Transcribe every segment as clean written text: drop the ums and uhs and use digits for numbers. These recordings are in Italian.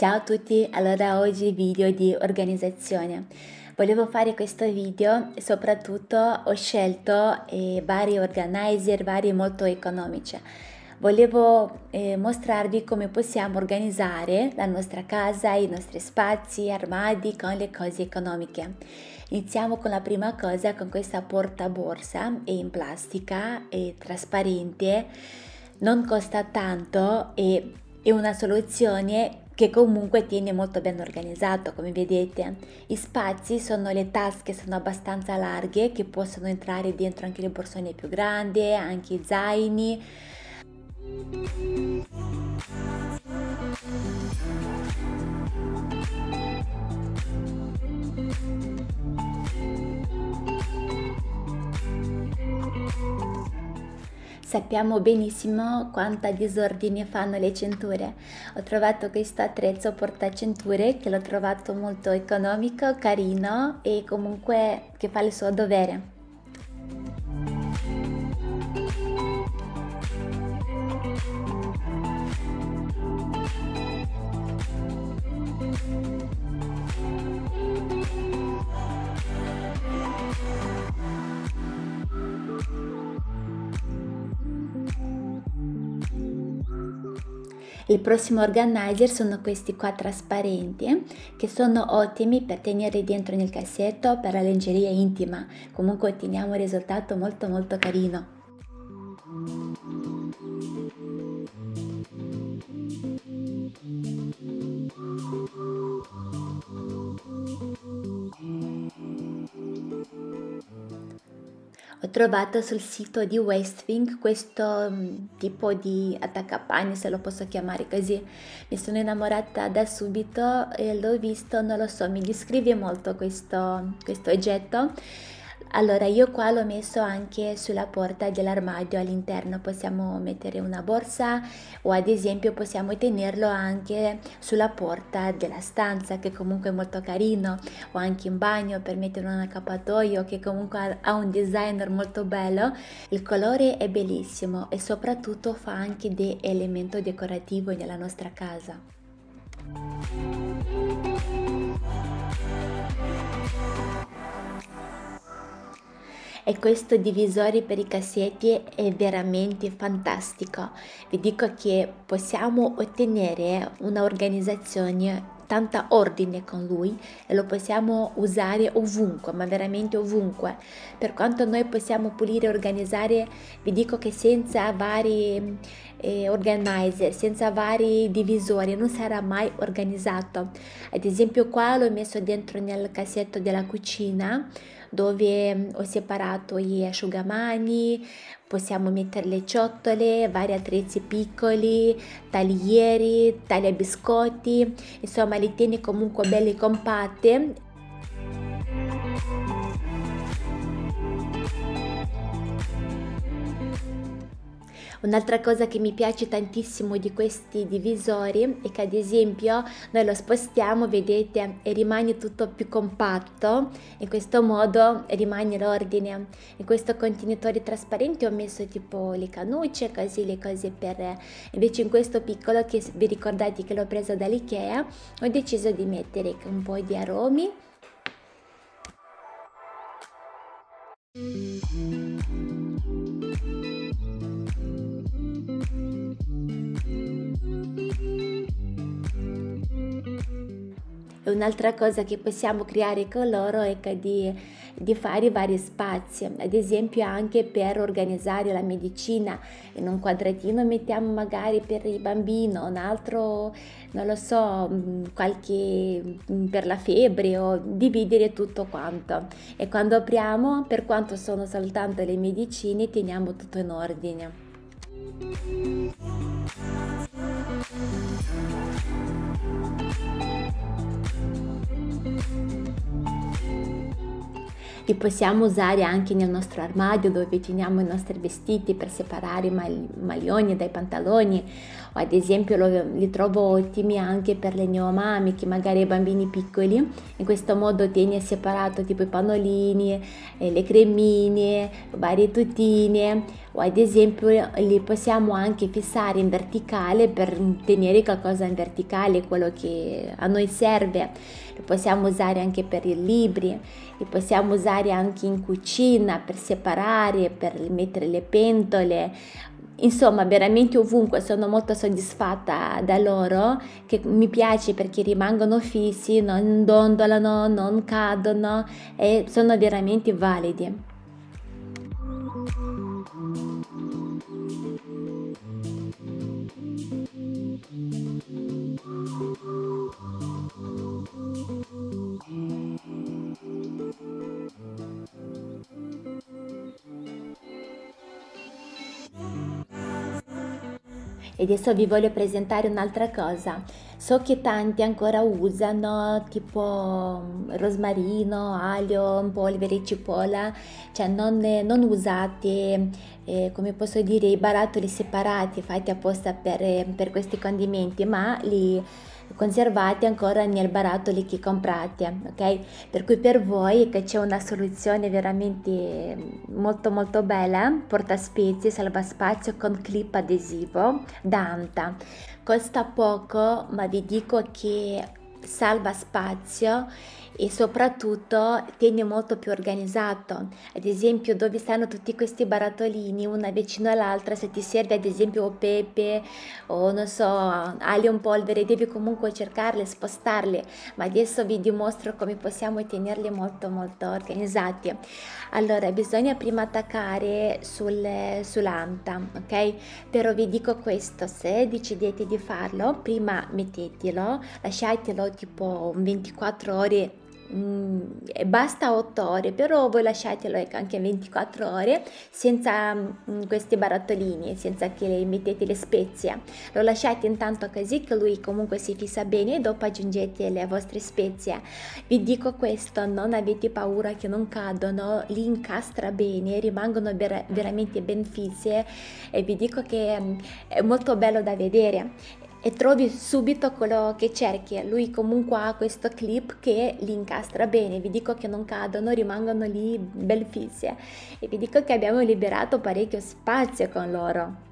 Ciao a tutti, allora oggi video di organizzazione. Volevo fare questo video e soprattutto ho scelto vari organizer, vari molto economici. Volevo mostrarvi come possiamo organizzare la nostra casa, i nostri spazi, armadi con le cose economiche. Iniziamo con la prima cosa, con questa portaborsa in plastica e trasparente, non costa tanto e è una soluzione che comunque tiene molto ben organizzato, come vedete. I spazi sono le tasche, sono abbastanza larghe che possono entrare dentro anche le borsone più grandi, anche i zaini. Sappiamo benissimo quanta disordine fanno le cinture. Ho trovato questo attrezzo portacinture che l'ho trovato molto economico, carino e comunque che fa il suo dovere. Il prossimo organizer sono questi qua trasparenti che sono ottimi per tenere dentro nel cassetto per la lingerie intima. Comunque otteniamo un risultato molto carino. Ho trovato sul sito di Westwing questo tipo di attaccapanni, se lo posso chiamare così. Mi sono innamorata da subito e l'ho visto, non lo so, mi descrive molto questo oggetto. Allora io qua l'ho messo anche sulla porta dell'armadio, all'interno possiamo mettere una borsa o ad esempio possiamo tenerlo anche sulla porta della stanza, che comunque è molto carino, o anche in bagno per mettere un accappatoio che comunque ha un design molto bello. Il colore è bellissimo e soprattutto fa anche di elemento decorativo nella nostra casa. E questo divisore per i cassetti è veramente fantastico. Vi dico che possiamo ottenere una organizzazione, tanta ordine con lui e lo possiamo usare ovunque, ma veramente ovunque. Per quanto noi possiamo pulire e organizzare, vi dico che senza vari organizer, senza vari divisori non sarà mai organizzato. Ad esempio qua l'ho messo dentro nel cassetto della cucina, dove ho separato gli asciugamani, possiamo mettere le ciotole, vari attrezzi piccoli, taglieri, tagliabiscotti, insomma li tieni comunque belli compatte. Un'altra cosa che mi piace tantissimo di questi divisori è che ad esempio noi lo spostiamo, vedete, e rimane tutto più compatto, in questo modo rimane l'ordine. In questo contenitore trasparente ho messo tipo le cannucce, così le cose per... Invece in questo piccolo, che vi ricordate che l'ho preso dall'Ikea, ho deciso di mettere un po' di aromi. E un'altra cosa che possiamo creare con loro è che di fare vari spazi, ad esempio anche per organizzare la medicina. In un quadratino mettiamo magari per il bambino, un altro, non lo so, qualche per la febbre, o dividere tutto quanto. E quando apriamo, per quanto sono soltanto le medicine, teniamo tutto in ordine. Li possiamo usare anche nel nostro armadio, dove teniamo i nostri vestiti, per separare i maglioni dai pantaloni, o ad esempio li trovo ottimi anche per le neomame che magari hai bambini piccoli, in questo modo tieni separato tipo i pannolini, le cremine, varie tutine, o ad esempio li possiamo anche fissare in verticale per tenere qualcosa in verticale, quello che a noi serve. Li possiamo usare anche per i libri, li possiamo usare anche in cucina per separare, per mettere le pentole. Insomma, veramente ovunque sono molto soddisfatta da loro, che mi piace perché rimangono fissi, non dondolano, non cadono e sono veramente validi. E adesso vi voglio presentare un'altra cosa. So che tanti ancora usano tipo rosmarino, aglio, in polvere, cipolla, cioè non usate, come posso dire, i barattoli separati fatti apposta per questi condimenti, ma li conservate ancora nel barattoli che comprate, ok? Per cui per voi che c'è una soluzione veramente molto molto bella, porta spezie, salva spazio con clip adesivo da Anta. Costa poco, ma vi dico che salva spazio e soprattutto tiene molto più organizzato. Ad esempio, dove stanno tutti questi barattolini una vicino all'altra, se ti serve ad esempio pepe o non so, aglio in polvere, devi comunque cercarle, spostarle, ma adesso vi dimostro come possiamo tenerli molto molto organizzati. Allora, bisogna prima attaccare sull'anta, ok? Però vi dico questo, se decidete di farlo, prima mettetelo, lasciatelo tipo 24 ore, e basta 8 ore, però voi lasciatelo anche 24 ore senza questi barattolini, senza che mettete le spezie. Lo lasciate intanto così che lui comunque si fissa bene e dopo aggiungete le vostre spezie. Vi dico questo, non avete paura che non cadono, li incastra bene, rimangono veramente ben fisse e vi dico che è molto bello da vedere e trovi subito quello che cerchi. Lui comunque ha questo clip che li incastra bene, vi dico che non cadono, rimangono lì ben fisse e vi dico che abbiamo liberato parecchio spazio con loro.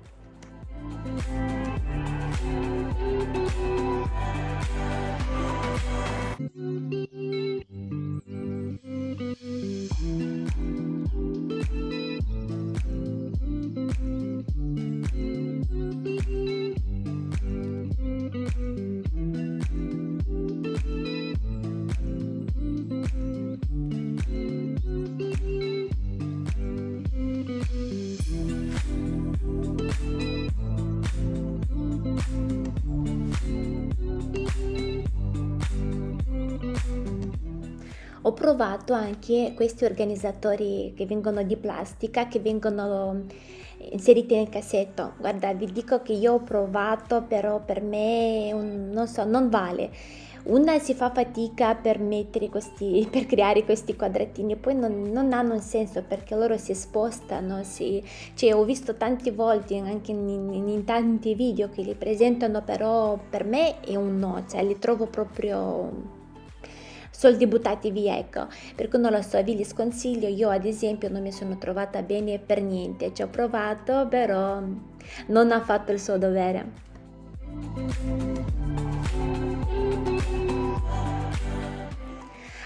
Ho provato anche questi organizzatori che vengono di plastica, che vengono inseriti nel cassetto. Guarda, vi dico che io ho provato, però per me non so, non vale. Una si fa fatica per mettere questi, per creare questi quadratini, poi non hanno un senso perché loro si spostano, cioè ho visto tante volte anche in tanti video che li presentano, però per me è un no, cioè li trovo proprio soldi buttati via, ecco, per cui non lo so, vi li sconsiglio. Io ad esempio non mi sono trovata bene per niente, ci ho provato, però non ha fatto il suo dovere.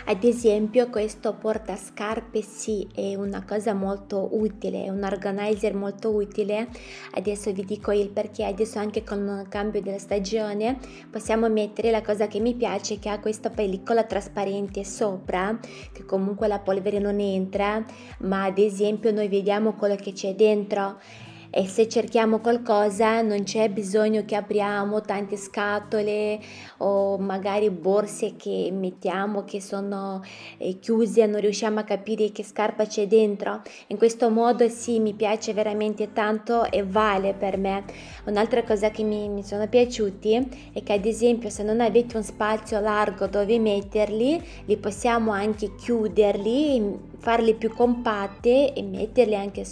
Ad esempio questo portascarpe sì, è una cosa molto utile, è un organizer molto utile. Adesso vi dico il perché. Adesso anche con il cambio della stagione possiamo mettere la cosa che mi piace, che ha questa pellicola trasparente sopra, che comunque la polvere non entra, ma ad esempio noi vediamo quello che c'è dentro. E se cerchiamo qualcosa non c'è bisogno che apriamo tante scatole o magari borse che mettiamo che sono chiuse e non riusciamo a capire che scarpa c'è dentro. In questo modo sì, mi piace veramente tanto e vale per me. Un'altra cosa che mi sono piaciuti è che ad esempio se non avete un spazio largo dove metterli, li possiamo anche chiuderli, farli più compatte e metterli anche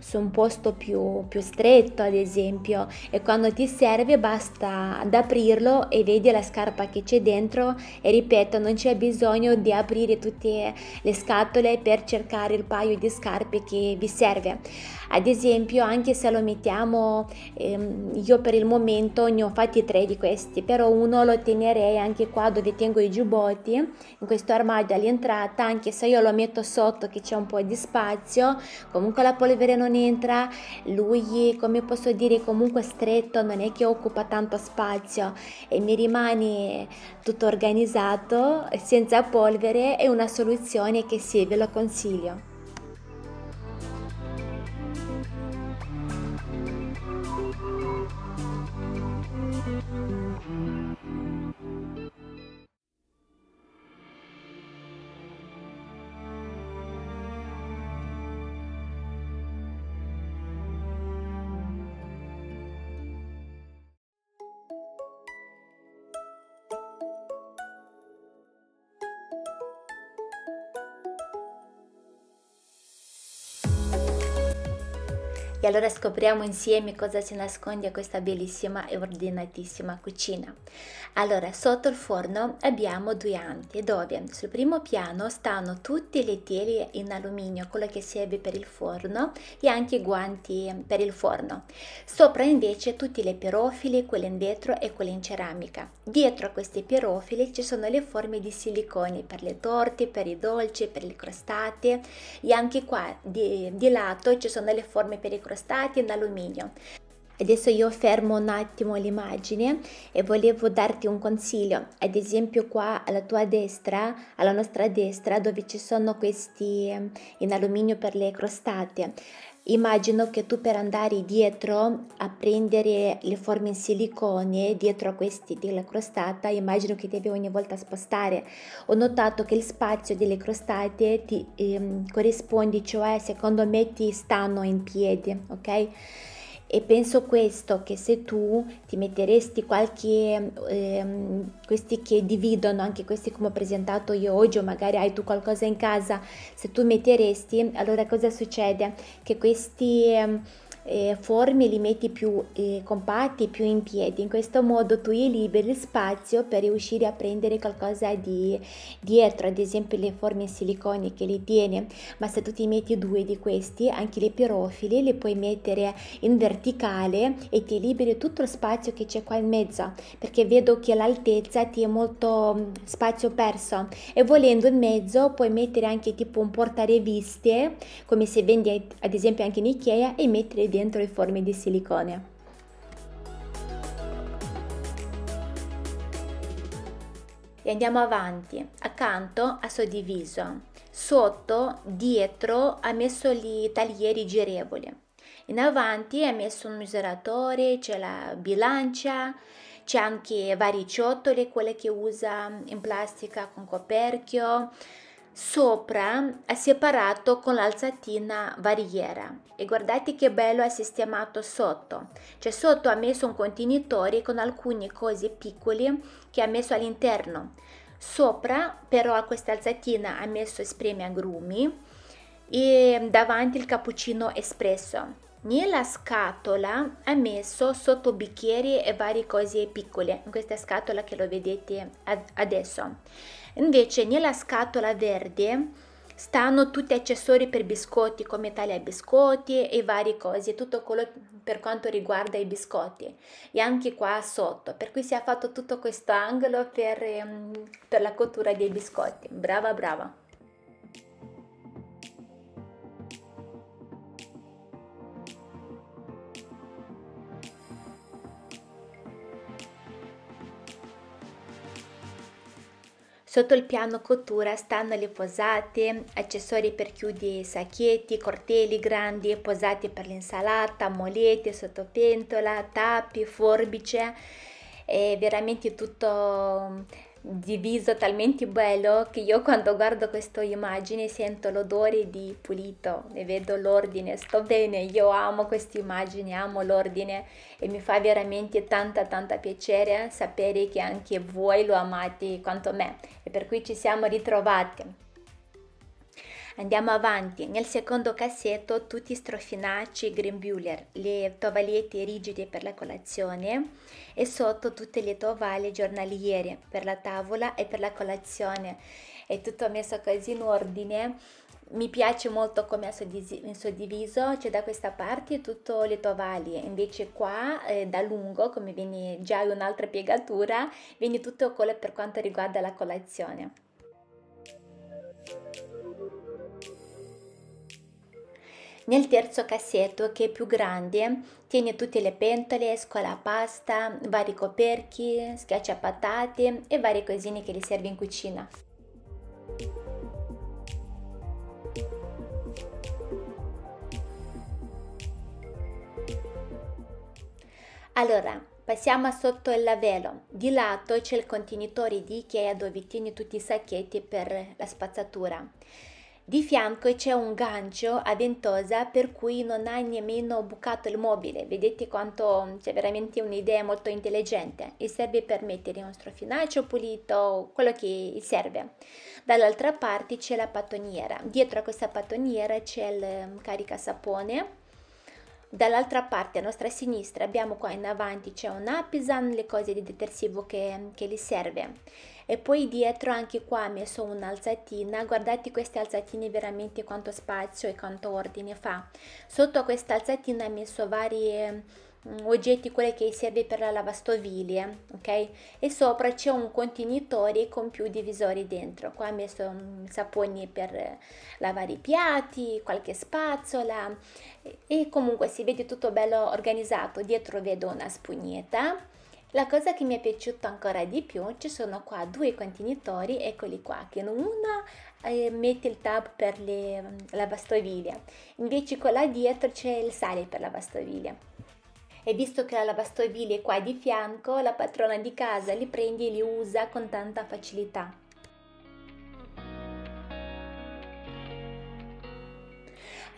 su un posto più stretto, ad esempio, e quando ti serve basta ad aprirlo e vedi la scarpa che c'è dentro, e ripeto, non c'è bisogno di aprire tutte le scatole per cercare il paio di scarpe che vi serve. Ad esempio, anche se lo mettiamo, io per il momento ne ho fatti 3 di questi, però uno lo tenerei anche qua dove tengo i giubbotti, in questo armadio all'entrata, anche se io lo metto sotto che c'è un po' di spazio, comunque la polvere non entra, lui, come posso dire, comunque stretto, non è che occupa tanto spazio e mi rimane tutto organizzato senza polvere. È una soluzione che sì, ve lo consiglio. E allora scopriamo insieme cosa si nasconde a questa bellissima e ordinatissima cucina. Allora, sotto il forno abbiamo 2 ante dove sul primo piano stanno tutte le tele in alluminio, quello che serve per il forno, e anche i guanti per il forno. Sopra invece tutte le pirofili, quelle in vetro e quelle in ceramica. Dietro a queste pirofili ci sono le forme di silicone per le torte, per i dolci, per le crostate, e anche qua di lato ci sono le forme per i crostati in alluminio. Adesso io fermo un attimo l'immagine e volevo darti un consiglio. Ad esempio qua alla tua destra, alla nostra destra, dove ci sono questi in alluminio per le crostate, immagino che tu per andare dietro a prendere le forme in silicone dietro a questi della crostata, immagino che devi ogni volta spostare. Ho notato che il spazio delle crostate ti corrisponde, cioè secondo me ti stanno in piedi, ok? E penso questo, che se tu ti metteresti questi che dividono, anche questi come ho presentato io oggi, o magari hai tu qualcosa in casa, se tu metteresti, allora cosa succede? Che questi formi li metti più compatti, più in piedi. In questo modo tu liberi spazio per riuscire a prendere qualcosa di dietro, ad esempio le forme in silicone che li tiene. Ma se tu ti metti 2 di questi, anche le pirofili li puoi mettere in verticale e ti liberi tutto lo spazio che c'è qua in mezzo, perché vedo che l'altezza ti è molto spazio perso, e volendo in mezzo puoi mettere anche tipo un portareviste, come se vendi ad esempio anche in Ikea, e mettere dentro le forme di silicone. E andiamo avanti. Accanto ha suddiviso, sotto, dietro ha messo gli taglieri girevoli, in avanti ha messo un misuratore, c'è la bilancia, c'è anche vari ciotole, quelle che usa in plastica con coperchio. Sopra ha separato con l'alzatina variera, e guardate che bello ha sistemato sotto. Cioè sotto ha messo un contenitore con alcune cose piccole che ha messo all'interno. Sopra però a questa alzatina ha messo spremiagrumi e davanti il cappuccino espresso. Nella scatola ha messo sotto bicchieri e varie cose piccole, in questa scatola che lo vedete adesso. Invece nella scatola verde stanno tutti accessori per biscotti, come taglia biscotti e varie cose, tutto quello per quanto riguarda i biscotti, e anche qua sotto, per cui si è fatto tutto questo angolo per la cottura dei biscotti. Brava, brava. Sotto il piano cottura stanno le posate, accessori per chiudi sacchetti, cortelli grandi, posate per l'insalata, molette, sottopentola, tappi, forbice. È veramente tutto diviso talmente bello che io quando guardo questa immagine sento l'odore di pulito e vedo l'ordine. Sto bene, io amo queste immagini, amo l'ordine, e mi fa veramente tanta piacere sapere che anche voi lo amate quanto me, e per cui ci siamo ritrovati. Andiamo avanti. Nel secondo cassetto tutti i strofinacci grembiuler, le tovagliette rigide per la colazione e sotto tutte le tovaglie giornaliere per la tavola e per la colazione. È tutto messo così in ordine. Mi piace molto come è suddiviso, c'è da questa parte tutte le tovaglie, invece qua da lungo, come viene già un'altra piegatura, viene tutto quello per quanto riguarda la colazione. Nel terzo cassetto, che è più grande, tiene tutte le pentole, scolapasta, vari coperchi, schiacciapatate e varie cosine che li serve in cucina. Allora, passiamo sotto il lavello. Di lato c'è il contenitore di Ikea dove tieni tutti i sacchetti per la spazzatura. Di fianco c'è un gancio a ventosa per cui non hai nemmeno bucato il mobile. Vedete quanto c'è veramente un'idea molto intelligente e serve per mettere uno strofinaccio pulito, quello che serve. Dall'altra parte c'è la patoniera. Dietro a questa patoniera c'è il caricasapone. Dall'altra parte, a nostra sinistra, abbiamo qua in avanti c'è un Apisan, le cose di detersivo che gli serve. E poi dietro anche qua ho messo un'alzatina. Guardate queste alzatine veramente quanto spazio e quanto ordine fa. Sotto a questa alzatina ho messo vari oggetti, quelli che serve per la lavastoviglie, ok? E sopra c'è un contenitore con più divisori dentro. Qua ho messo saponi per lavare i piatti, qualche spazzola e comunque si vede tutto bello organizzato. Dietro vedo una spugnetta. La cosa che mi è piaciuta ancora di più, ci sono qua due contenitori, eccoli qua, che uno mette il tab per le lavastoviglie, invece con là dietro c'è il sale per la lavastoviglie. E visto che la lavastoviglie è qua di fianco, la padrona di casa li prende e li usa con tanta facilità.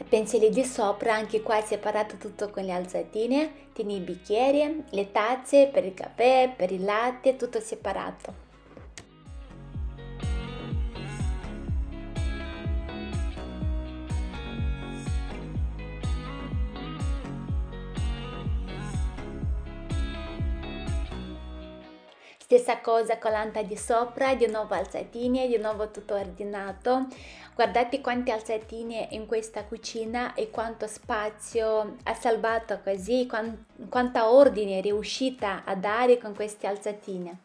Pensili di sopra, anche qua è separato tutto con le alzatine, tieni i bicchieri, le tazze per il caffè, per il latte, tutto separato. Stessa cosa con l'anta di sopra, di nuovo alzatine, di nuovo tutto ordinato. Guardate quante alzatine in questa cucina e quanto spazio ha salvato così, quanta ordine è riuscita a dare con queste alzatine.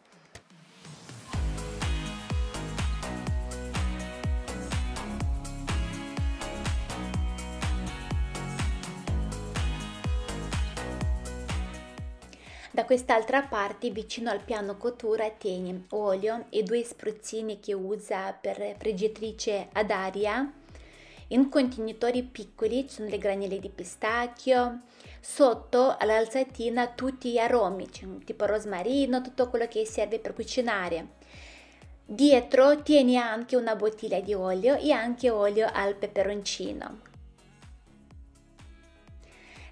Da quest'altra parte, vicino al piano cottura, tieni olio e due spruzzini che usa per friggitrice ad aria. In contenitori piccoli ci sono le granelle di pistacchio. Sotto all'alzatina tutti gli aromi, tipo rosmarino, tutto quello che serve per cucinare. Dietro tieni anche una bottiglia di olio e anche olio al peperoncino.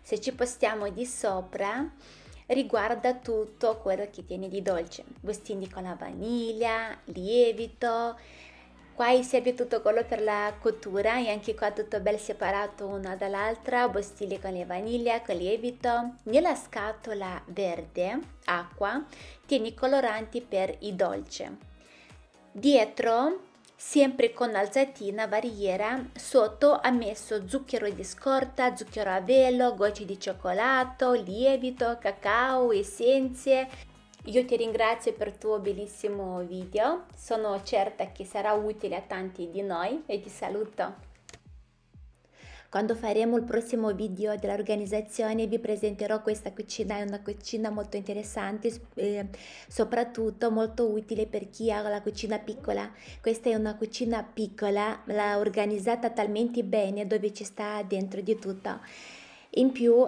Se ci spostiamo di sopra, riguarda tutto quello che tieni di dolce, bustini con la vaniglia, lievito, qua serve tutto quello per la cottura e anche qua tutto ben separato una dall'altra, bustine con le vaniglia, con lievito. Nella scatola verde, acqua, tieni i coloranti per i dolci. Dietro, sempre con alzatina variera, sotto ha messo zucchero di scorta, zucchero a velo, gocce di cioccolato, lievito, cacao, essenze. Io ti ringrazio per il tuo bellissimo video, sono certa che sarà utile a tanti di noi e ti saluto. Quando faremo il prossimo video dell'organizzazione vi presenterò questa cucina, è una cucina molto interessante, soprattutto molto utile per chi ha la cucina piccola. Questa è una cucina piccola, l'ha organizzata talmente bene dove ci sta dentro di tutto. In più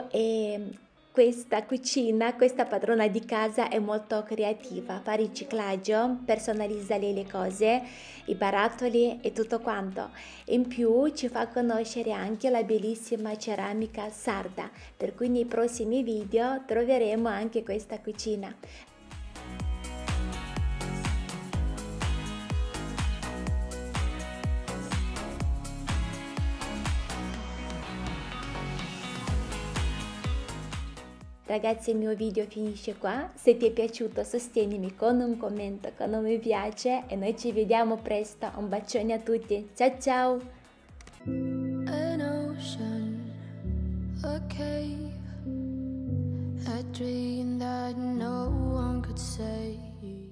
questa cucina, questa padrona di casa è molto creativa, fa riciclaggio, personalizza le cose, i barattoli e tutto quanto. In più ci fa conoscere anche la bellissima ceramica sarda, per cui nei prossimi video troveremo anche questa cucina. Ragazzi, il mio video finisce qua. Se ti è piaciuto sostienimi con un commento, con un mi piace e noi ci vediamo presto. Un bacione a tutti. Ciao ciao! An ocean, a cave, a dream that no one could save.